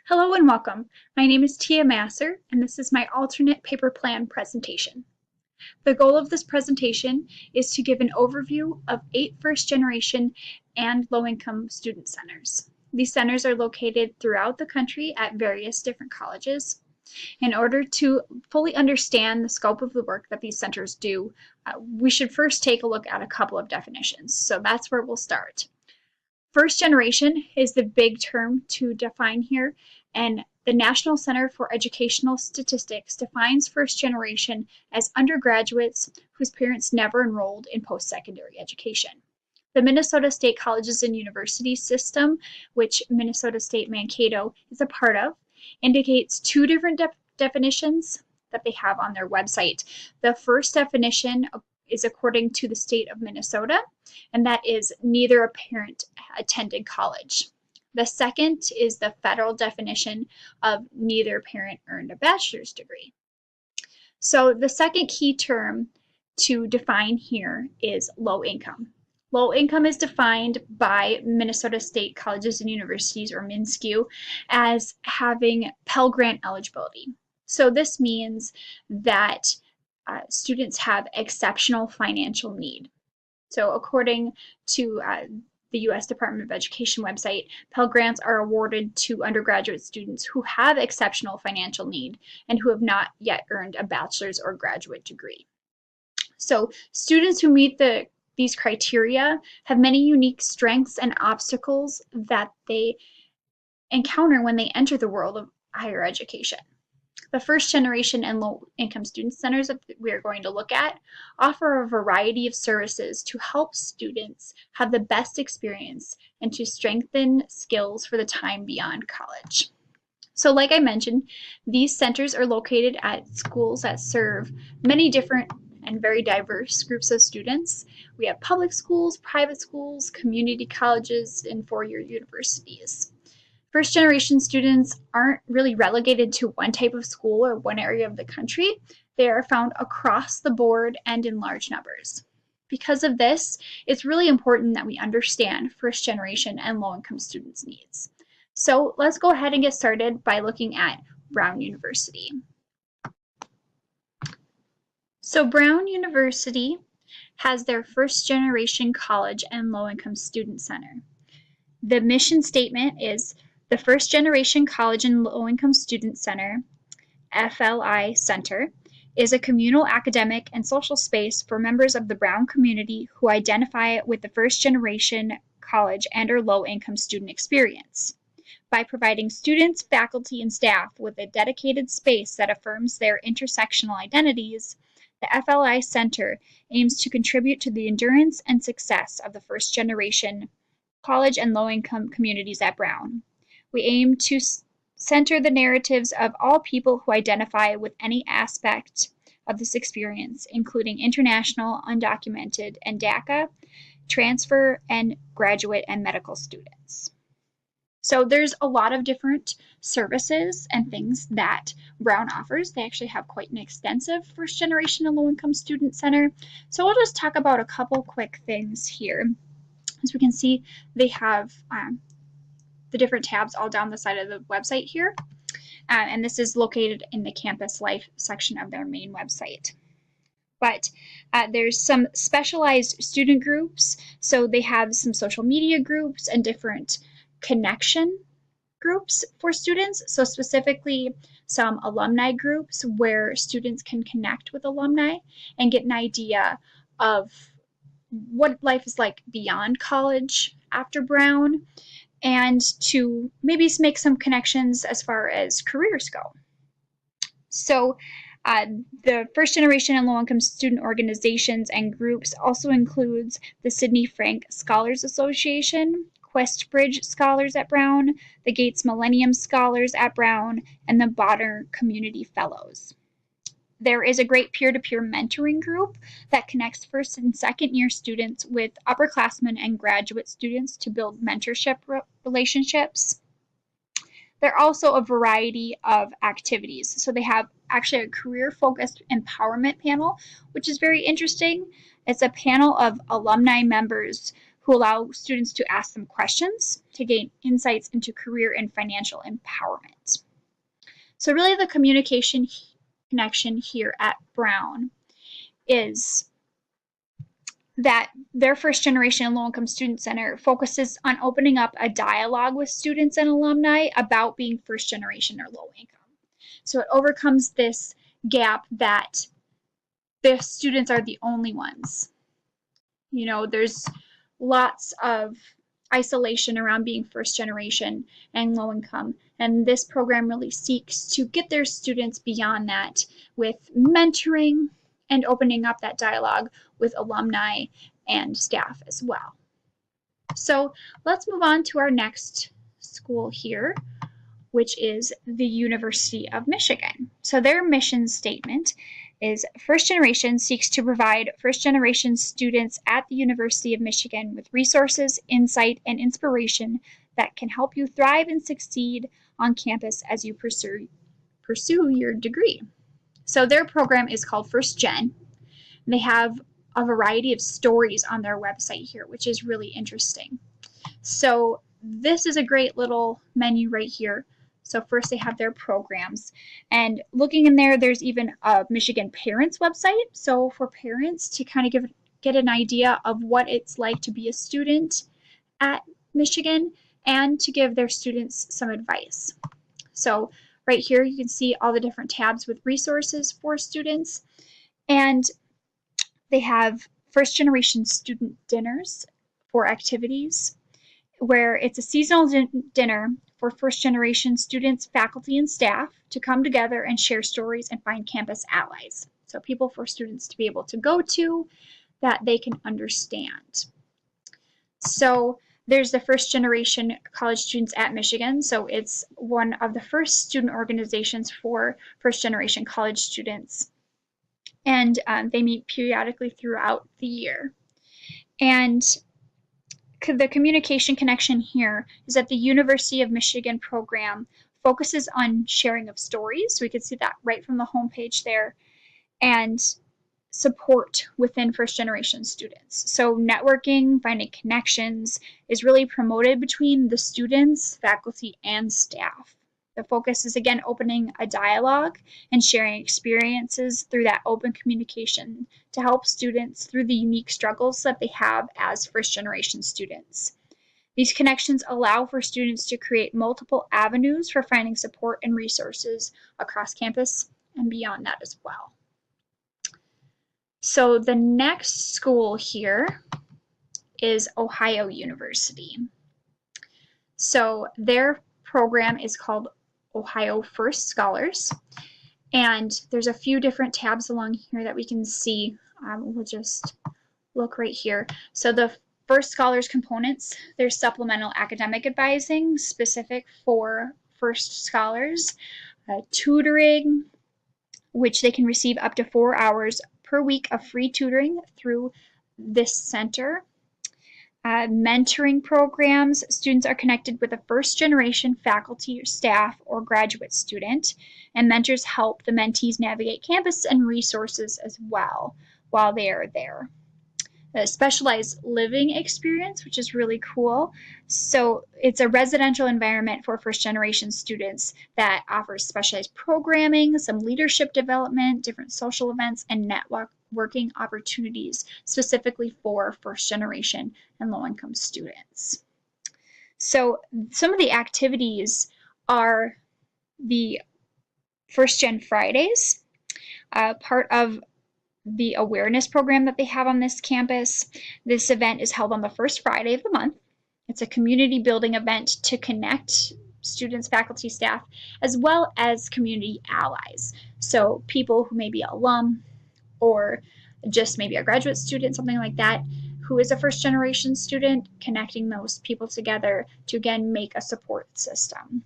Hello and welcome. My name is Tia Massar, and this is my alternate paper plan presentation. The goal of this presentation is to give an overview of 8 first-generation and low-income student centers. These centers are located throughout the country at various different colleges. In order to fully understand the scope of the work that these centers do, we should first take a look at a couple of definitions. So that's where we'll start. First generation is the big term to define here, and the National Center for Educational Statistics defines first generation as undergraduates whose parents never enrolled in post-secondary education. The Minnesota State Colleges and Universities system, which Minnesota State Mankato is a part of, indicates two different definitions that they have on their website. The first definition is according to the state of Minnesota, and that is neither a parent attended college. The second is the federal definition of neither parent earned a bachelor's degree. So the second key term to define here is low income. Low income is defined by Minnesota State Colleges and Universities, or MNSCU, as having Pell Grant eligibility. So this means that students have exceptional financial need. So according to the U.S. Department of Education website, Pell Grants are awarded to undergraduate students who have exceptional financial need and who have not yet earned a bachelor's or graduate degree. So students who meet these criteria have many unique strengths and obstacles that they encounter when they enter the world of higher education. The first generation and low-income student centers that we are going to look at offer a variety of services to help students have the best experience and to strengthen skills for the time beyond college. So like I mentioned, these centers are located at schools that serve many different and very diverse groups of students. We have public schools, private schools, community colleges, and four-year universities. First generation students aren't really relegated to one type of school or one area of the country. They are found across the board and in large numbers. Because of this, it's really important that we understand first generation and low-income students' needs. So let's go ahead and get started by looking at Brown University. So Brown University has their first generation college and low-income student center. The mission statement is the First Generation College and Low-Income Student Center, FLI Center, is a communal academic and social space for members of the Brown community who identify with the first generation college and or low-income student experience. By providing students, faculty, and staff with a dedicated space that affirms their intersectional identities, the FLI Center aims to contribute to the endurance and success of the first generation college and low-income communities at Brown. We aim to center the narratives of all people who identify with any aspect of this experience, including international, undocumented, and DACA, transfer, and graduate and medical students. So there's a lot of different services and things that Brown offers. They actually have quite an extensive first generation and low-income student center. So we'll just talk about a couple quick things here. As we can see, they have the different tabs all down the side of the website here. And this is located in the Campus Life section of their main website. But there's some specialized student groups. So they have some social media groups and different connection groups for students. So specifically some alumni groups where students can connect with alumni and get an idea of what life is like beyond college after Brown, and to maybe make some connections as far as careers go. So the first generation and low-income student organizations and groups also includes the Sidney Frank Scholars Association, Questbridge Scholars at Brown, the Gates Millennium Scholars at Brown, and the Bonner Community Fellows. There is a great peer-to-peer mentoring group that connects first and second year students with upperclassmen and graduate students to build mentorship relationships. There are also a variety of activities. So they have actually a career-focused empowerment panel, which is very interesting. It's a panel of alumni members who allow students to ask them questions to gain insights into career and financial empowerment. So really the communication connection here at Brown is that their first generation low-income student center focuses on opening up a dialogue with students and alumni about being first generation or low income. So it overcomes this gap that the students are the only ones. You know, there's lots of isolation around being first generation and low income, and this program really seeks to get their students beyond that with mentoring and opening up that dialogue with alumni and staff as well. So let's move on to our next school here, which is the University of Michigan. So their mission statement is First Generation seeks to provide first generation students at the University of Michigan with resources, insight, and inspiration that can help you thrive and succeed on campus as you pursue your degree. So their program is called First Gen. They have a variety of stories on their website here, which is really interesting. So this is a great little menu right here. So first they have their programs, and looking in there, there's even a Michigan Parents website. So for parents to kind of get an idea of what it's like to be a student at Michigan and to give their students some advice. So right here you can see all the different tabs with resources for students, and they have first generation student dinners for activities where it's a seasonal dinner for first generation students, faculty, and staff to come together and share stories and find campus allies. So people for students to be able to go to that they can understand. So there's the first generation college students at Michigan. So it's one of the first student organizations for first generation college students. And they meet periodically throughout the year. And the communication connection here is that the University of Michigan program focuses on sharing of stories. We could see that right from the homepage there, and support within first generation students. So networking, finding connections is really promoted between the students, faculty, and staff. The focus is again opening a dialogue and sharing experiences through that open communication to help students through the unique struggles that they have as first generation students. These connections allow for students to create multiple avenues for finding support and resources across campus and beyond that as well. So the next school here is Ohio University. So their program is called Ohio First Scholars, and there's a few different tabs along here that we can see. We'll just look right here. So the First Scholars components, there's supplemental academic advising specific for first scholars, tutoring, which they can receive up to 4 hours per week of free tutoring through this center. Mentoring programs, students are connected with a first generation faculty or staff or graduate student, and mentors help the mentees navigate campus and resources as well while they are there. A specialized living experience, which is really cool. So it's a residential environment for first generation students that offers specialized programming, some leadership development, different social events, and networking opportunities specifically for first generation and low income students. So some of the activities are the First Gen Fridays, part of the awareness program that they have on this campus. This event is held on the first Friday of the month. It's a community building event to connect students, faculty, staff, as well as community allies. So people who may be alum or just maybe a graduate student, something like that, who is a first generation student, connecting those people together to again make a support system.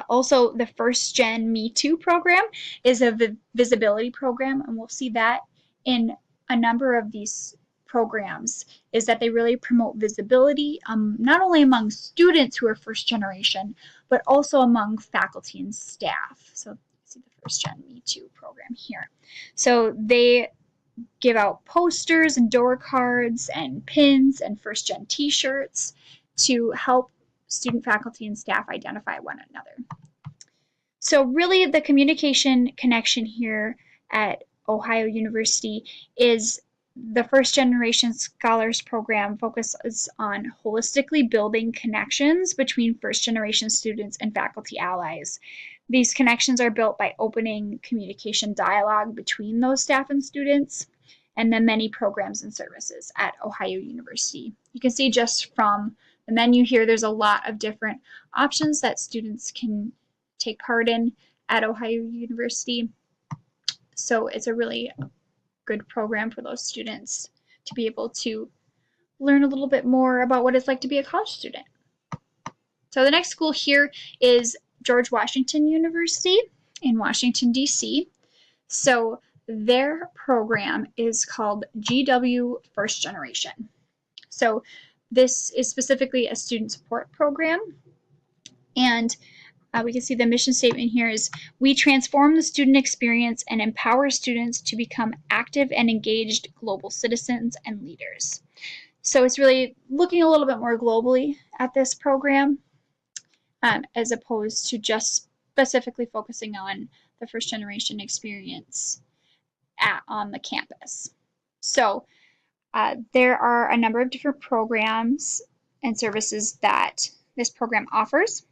Also, the First Gen Me Too program is a visibility program, and we'll see that in a number of these programs, is that they really promote visibility, not only among students who are first generation, but also among faculty and staff. So see the First Gen Me Too program here. So they give out posters and door cards and pins and first gen t-shirts to help student, faculty, and staff identify one another. So really the communication connection here at Ohio University is the First Generation Scholars Program focuses on holistically building connections between first generation students and faculty allies. These connections are built by opening communication dialogue between those staff and students, and then many programs and services at Ohio University. You can see just from the menu here, there's a lot of different options that students can take part in at Ohio University. So it's a really good program for those students to be able to learn a little bit more about what it's like to be a college student. So the next school here is George Washington University in Washington, D.C. So their program is called GW First Generation. So this is specifically a student support program, and we can see the mission statement here is, we transform the student experience and empower students to become active and engaged global citizens and leaders. So it's really looking a little bit more globally at this program, as opposed to just specifically focusing on the first generation experience on the campus. So there are a number of different programs and services that this program offers.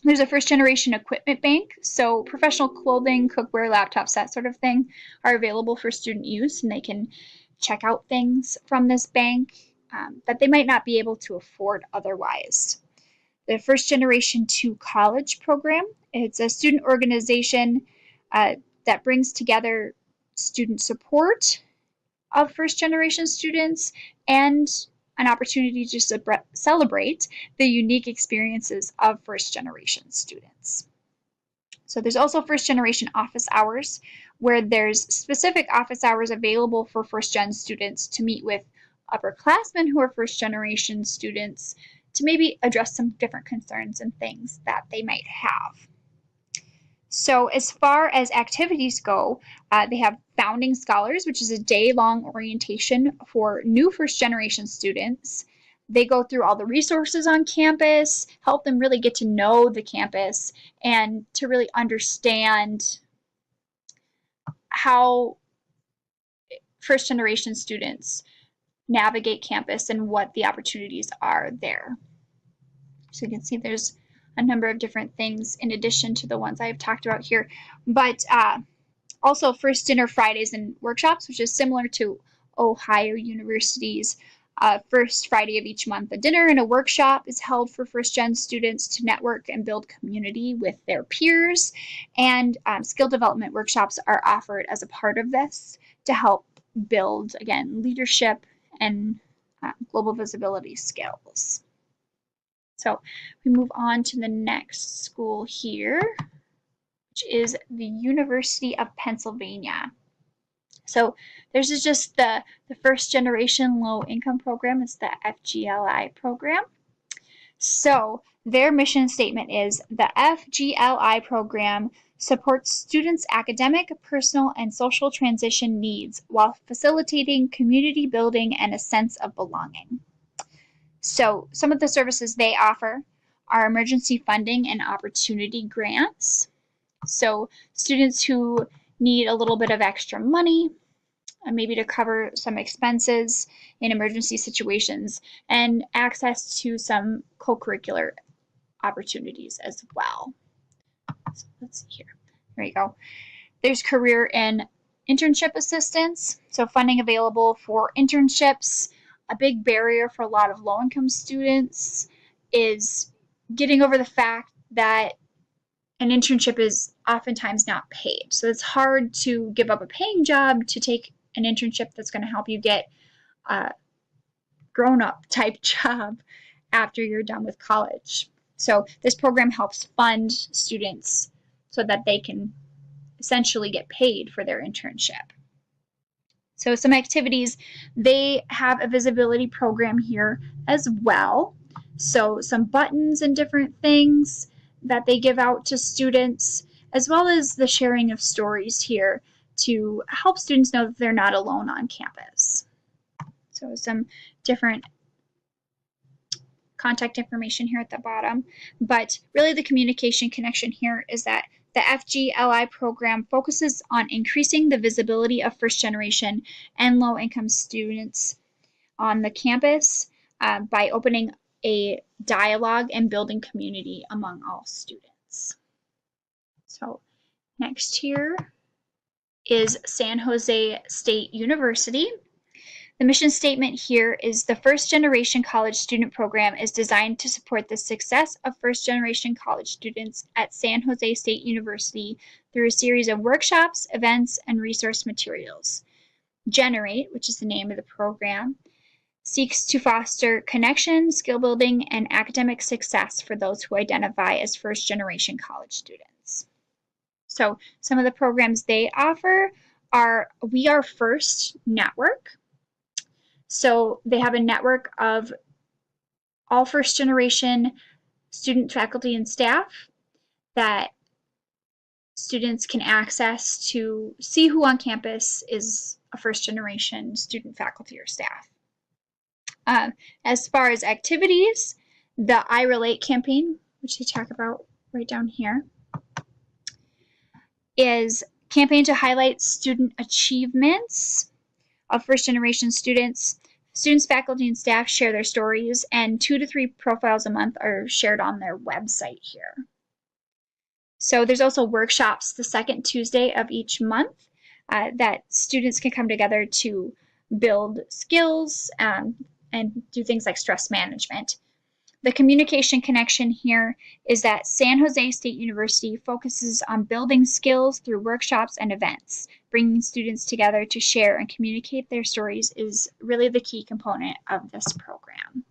There's a first generation equipment bank, so professional clothing, cookware, laptops, that sort of thing are available for student use, and they can check out things from this bank that they might not be able to afford otherwise. The First Generation to College program, it's a student organization that brings together student support of first generation students and an opportunity to celebrate the unique experiences of first generation students. So there's also first generation office hours, where there's specific office hours available for first gen students to meet with upperclassmen who are first generation students to maybe address some different concerns and things that they might have. So as far as activities go, they have Founding Scholars, which is a day-long orientation for new first-generation students. They go through all the resources on campus, help them really get to know the campus, and to really understand how first-generation students navigate campus and what the opportunities are there. So you can see there's a number of different things in addition to the ones I've talked about here, but also First Dinner Fridays and workshops, which is similar to Ohio University's first Friday of each month. A dinner and a workshop is held for first gen students to network and build community with their peers, and skill development workshops are offered as a part of this to help build, again, leadership and global visibility skills. So we move on to the next school here, which is the University of Pennsylvania. So this is just the first generation low income program. It's the FGLI program. So their mission statement is, the FGLI program supports students' academic, personal, and social transition needs while facilitating community building and a sense of belonging. So some of the services they offer are emergency funding and opportunity grants. So students who need a little bit of extra money, maybe to cover some expenses in emergency situations, and access to some co-curricular opportunities as well. So let's see here. There you go. There's career and internship assistance, so funding available for internships. A big barrier for a lot of low-income students is getting over the fact that an internship is oftentimes not paid. So it's hard to give up a paying job to take an internship that's going to help you get a grown-up type job after you're done with college. So this program helps fund students so that they can essentially get paid for their internship. So some activities, they have a visibility program here as well. So some buttons and different things that they give out to students, as well as the sharing of stories here to help students know that they're not alone on campus. So some different contact information here at the bottom, but really the communication connection here is that the FGLI program focuses on increasing the visibility of first generation and low income students on the campus by opening a dialogue and building community among all students. So next here is San Jose State University. The mission statement here is the First Generation College Student Program is designed to support the success of first generation college students at San Jose State University through a series of workshops, events, and resource materials. Generate, which is the name of the program, seeks to foster connection, skill building, and academic success for those who identify as first generation college students. So some of the programs they offer are We Are First Network. So they have a network of all first generation student, faculty, and staff that students can access to see who on campus is a first generation student, faculty, or staff. As far as activities, the I Relate campaign, which they talk about right down here, is campaign to highlight student achievements of first generation students. Students, faculty, and staff share their stories, and 2 to 3 profiles a month are shared on their website here. So there's also workshops the second Tuesday of each month that students can come together to build skills and do things like stress management. The communication connection here is that San Jose State University focuses on building skills through workshops and events. Bringing students together to share and communicate their stories is really the key component of this program.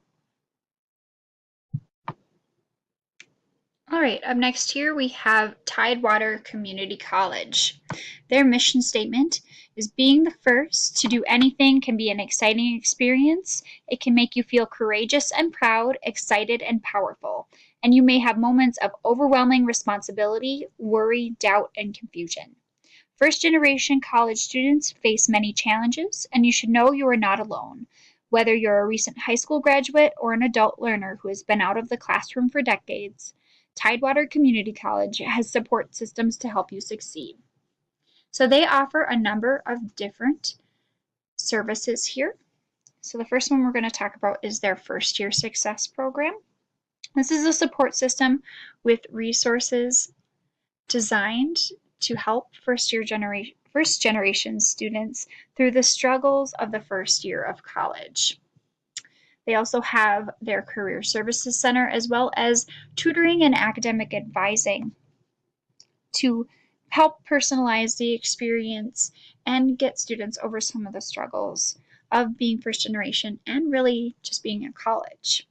All right, up next here we have Tidewater Community College. Their mission statement is being the first to do anything can be an exciting experience. It can make you feel courageous and proud, excited and powerful. And you may have moments of overwhelming responsibility, worry, doubt, and confusion. First generation college students face many challenges, and you should know you are not alone. Whether you're a recent high school graduate or an adult learner who has been out of the classroom for decades, Tidewater Community College has support systems to help you succeed. So they offer a number of different services here. So the first one we're going to talk about is their First Year Success Program. This is a support system with resources designed to help first generation students through the struggles of the first year of college. They also have their Career Services Center as well as tutoring and academic advising to help personalize the experience and get students over some of the struggles of being first generation and really just being in college.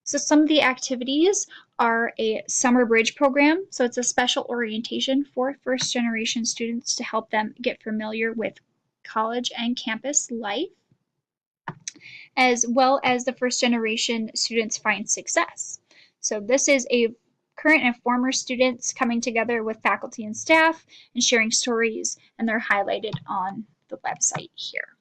So some of the activities are a summer bridge program. So it's a special orientation for first generation students to help them get familiar with college and campus life, as well as the first generation students find success. So this is a current and former students coming together with faculty and staff and sharing stories, and they're highlighted on the website here.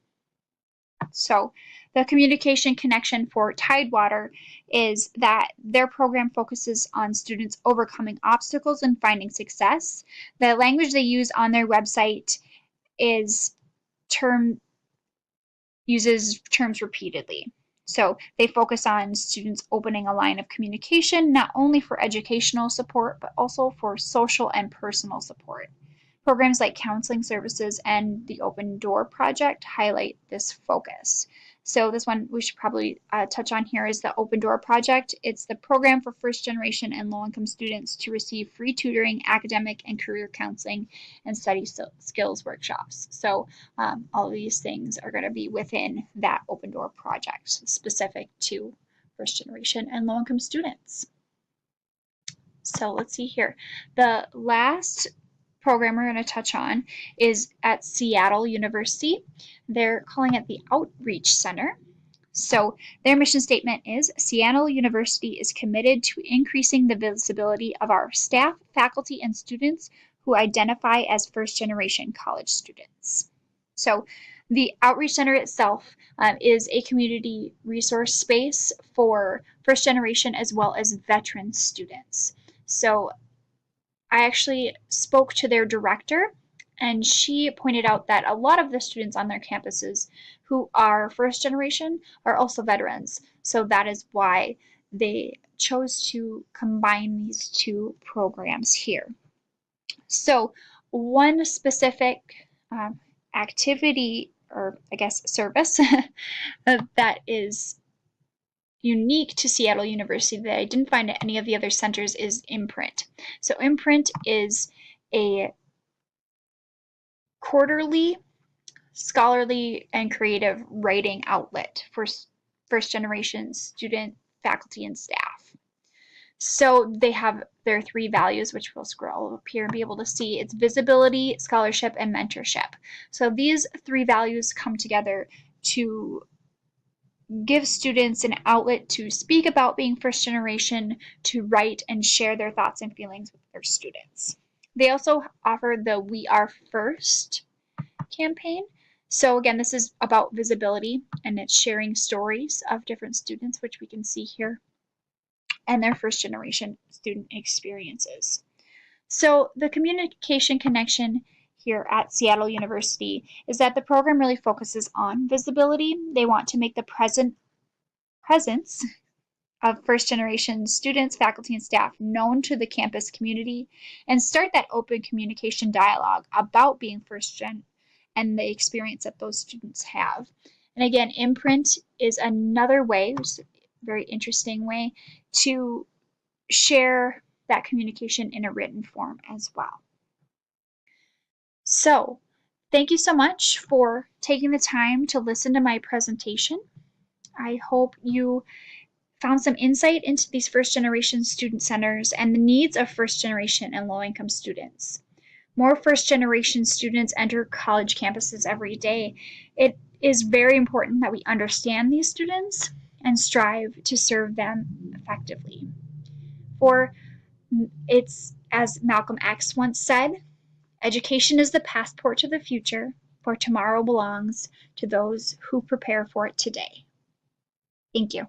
So the communication connection for Tidewater is that their program focuses on students overcoming obstacles and finding success. The language they use on their website uses terms repeatedly. So they focus on students opening a line of communication, not only for educational support, but also for social and personal support. Programs like counseling services and the Open Door Project highlight this focus. So this one we should probably touch on here is the Open Door Project. It's the program for first generation and low-income students to receive free tutoring, academic and career counseling, and study skills workshops. So all of these things are going to be within that Open Door Project, specific to first generation and low-income students. So let's see here. The last program we're going to touch on is at Seattle University. They're calling it the Outreach Center. So their mission statement is Seattle University is committed to increasing the visibility of our staff, faculty, and students who identify as first-generation college students. So the Outreach Center itself is a community resource space for first-generation as well as veteran students. So I actually spoke to their director, and she pointed out that a lot of the students on their campuses who are first generation are also veterans. So that is why they chose to combine these two programs here. So one specific activity, or I guess service, that is unique to Seattle University that I didn't find at any of the other centers is Imprint. So Imprint is a quarterly scholarly and creative writing outlet for first generation student, faculty, and staff. So they have their 3 values, which we'll scroll up here and be able to see. It's visibility, scholarship, and mentorship. So these 3 values come together to give students an outlet to speak about being first generation, to write and share their thoughts and feelings with their students. They also offer the We Are First campaign. So again, this is about visibility, and it's sharing stories of different students, which we can see here, and their first generation student experiences. So the communication connection here at Seattle University is that the program really focuses on visibility. They want to make the presence of first generation students, faculty, and staff known to the campus community, and start that open communication dialogue about being first gen and the experience that those students have. And again, Imprint is another way, which is a very interesting way, to share that communication in a written form as well. So, thank you so much for taking the time to listen to my presentation. I hope you found some insight into these first generation student centers and the needs of first generation and low income students. More first generation students enter college campuses every day. It is very important that we understand these students and strive to serve them effectively. For it's, as Malcolm X once said, education is the passport to the future, for tomorrow belongs to those who prepare for it today. Thank you.